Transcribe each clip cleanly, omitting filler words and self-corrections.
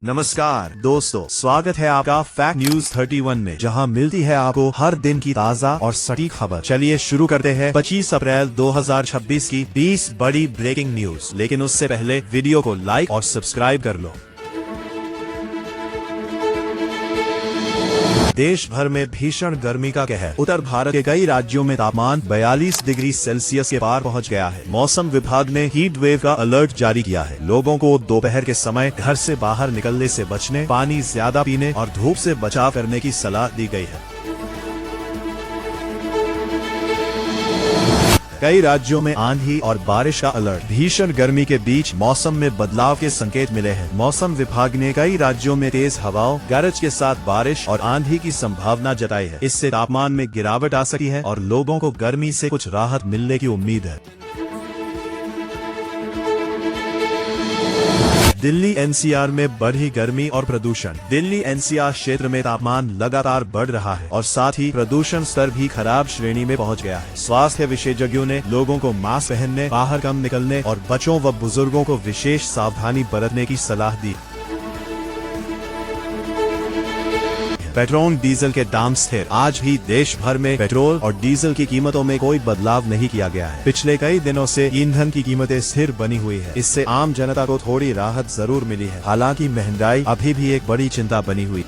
नमस्कार दोस्तों, स्वागत है आपका फैक्ट न्यूज 31 में, जहां मिलती है आपको हर दिन की ताज़ा और सटीक खबर। चलिए शुरू करते हैं 25 अप्रैल 2026 की 20 बड़ी ब्रेकिंग न्यूज। लेकिन उससे पहले वीडियो को लाइक और सब्सक्राइब कर लो। देश भर में भीषण गर्मी का कहर। उत्तर भारत के कई राज्यों में तापमान 42 डिग्री सेल्सियस के पार पहुंच गया है। मौसम विभाग ने हीट वेव का अलर्ट जारी किया है। लोगों को दोपहर के समय घर से बाहर निकलने से बचने, पानी ज्यादा पीने और धूप से बचाव करने की सलाह दी गई है। कई राज्यों में आंधी और बारिश का अलर्ट। भीषण गर्मी के बीच मौसम में बदलाव के संकेत मिले हैं। मौसम विभाग ने कई राज्यों में तेज हवाओं, गरज के साथ बारिश और आंधी की संभावना जताई है। इससे तापमान में गिरावट आ सकती है और लोगों को गर्मी से कुछ राहत मिलने की उम्मीद है। दिल्ली एनसीआर में बढ़ी गर्मी और प्रदूषण। दिल्ली एनसीआर क्षेत्र में तापमान लगातार बढ़ रहा है और साथ ही प्रदूषण स्तर भी खराब श्रेणी में पहुंच गया है। स्वास्थ्य विशेषज्ञों ने लोगों को मास्क पहनने, बाहर कम निकलने और बच्चों व बुजुर्गों को विशेष सावधानी बरतने की सलाह दी। पेट्रोल डीजल के दाम स्थिर। आज भी देश भर में पेट्रोल और डीजल की कीमतों में कोई बदलाव नहीं किया गया है। पिछले कई दिनों से ईंधन की कीमतें स्थिर बनी हुई है। इससे आम जनता को थोड़ी राहत जरूर मिली है। हालांकि महंगाई अभी भी एक बड़ी चिंता बनी हुई।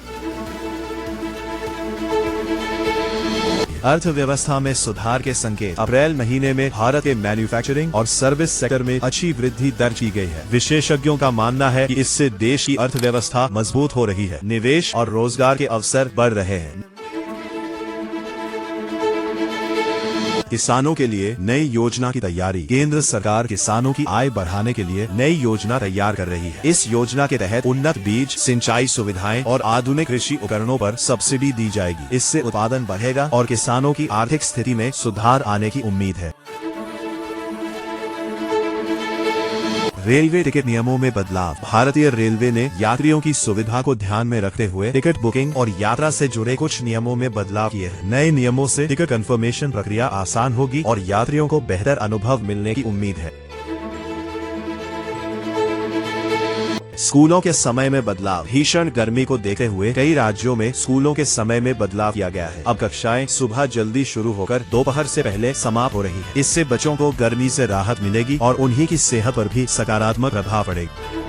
अर्थव्यवस्था में सुधार के संकेत। अप्रैल महीने में भारत के मैन्युफैक्चरिंग और सर्विस सेक्टर में अच्छी वृद्धि दर्ज की गई है। विशेषज्ञों का मानना है कि इससे देश की अर्थव्यवस्था मजबूत हो रही है। निवेश और रोजगार के अवसर बढ़ रहे हैं। किसानों के लिए नई योजना की तैयारी। केंद्र सरकार किसानों की आय बढ़ाने के लिए नई योजना तैयार कर रही है। इस योजना के तहत उन्नत बीज, सिंचाई सुविधाएं और आधुनिक कृषि उपकरणों पर सब्सिडी दी जाएगी। इससे उत्पादन बढ़ेगा और किसानों की आर्थिक स्थिति में सुधार आने की उम्मीद है। रेलवे टिकट नियमों में बदलाव। भारतीय रेलवे ने यात्रियों की सुविधा को ध्यान में रखते हुए टिकट बुकिंग और यात्रा से जुड़े कुछ नियमों में बदलाव किए हैं। नए नियमों से टिकट कंफर्मेशन प्रक्रिया आसान होगी और यात्रियों को बेहतर अनुभव मिलने की उम्मीद है। स्कूलों के समय में बदलाव। भीषण गर्मी को देखते हुए कई राज्यों में स्कूलों के समय में बदलाव किया गया है। अब कक्षाएं सुबह जल्दी शुरू होकर दोपहर से पहले समाप्त हो रही है। इससे बच्चों को गर्मी से राहत मिलेगी और उन्हीं की सेहत पर भी सकारात्मक प्रभाव पड़ेगा।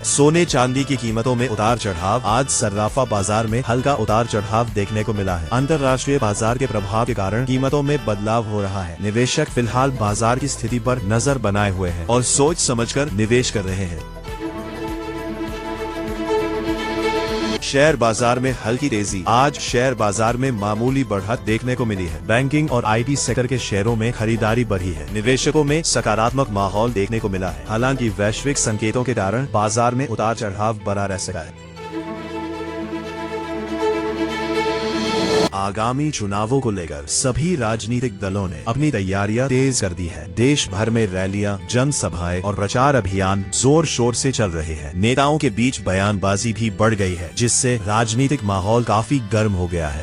सोने चांदी की कीमतों में उतार चढ़ाव। आज सर्राफा बाजार में हल्का उतार चढ़ाव देखने को मिला है। अंतर्राष्ट्रीय बाजार के प्रभाव के कारण कीमतों में बदलाव हो रहा है। निवेशक फिलहाल बाजार की स्थिति पर नजर बनाए हुए हैं और सोच समझकर निवेश कर रहे हैं। शेयर बाजार में हल्की तेजी। आज शेयर बाजार में मामूली बढ़त देखने को मिली है। बैंकिंग और आईटी सेक्टर के शेयरों में खरीदारी बढ़ी है। निवेशकों में सकारात्मक माहौल देखने को मिला है। हालांकि वैश्विक संकेतों के कारण बाजार में उतार चढ़ाव बना रह सकता है। आगामी चुनावों को लेकर सभी राजनीतिक दलों ने अपनी तैयारियां तेज कर दी है। देश भर में रैलियां, जनसभाएं और प्रचार अभियान जोर शोर से चल रहे हैं। नेताओं के बीच बयानबाजी भी बढ़ गई है, जिससे राजनीतिक माहौल काफी गर्म हो गया है।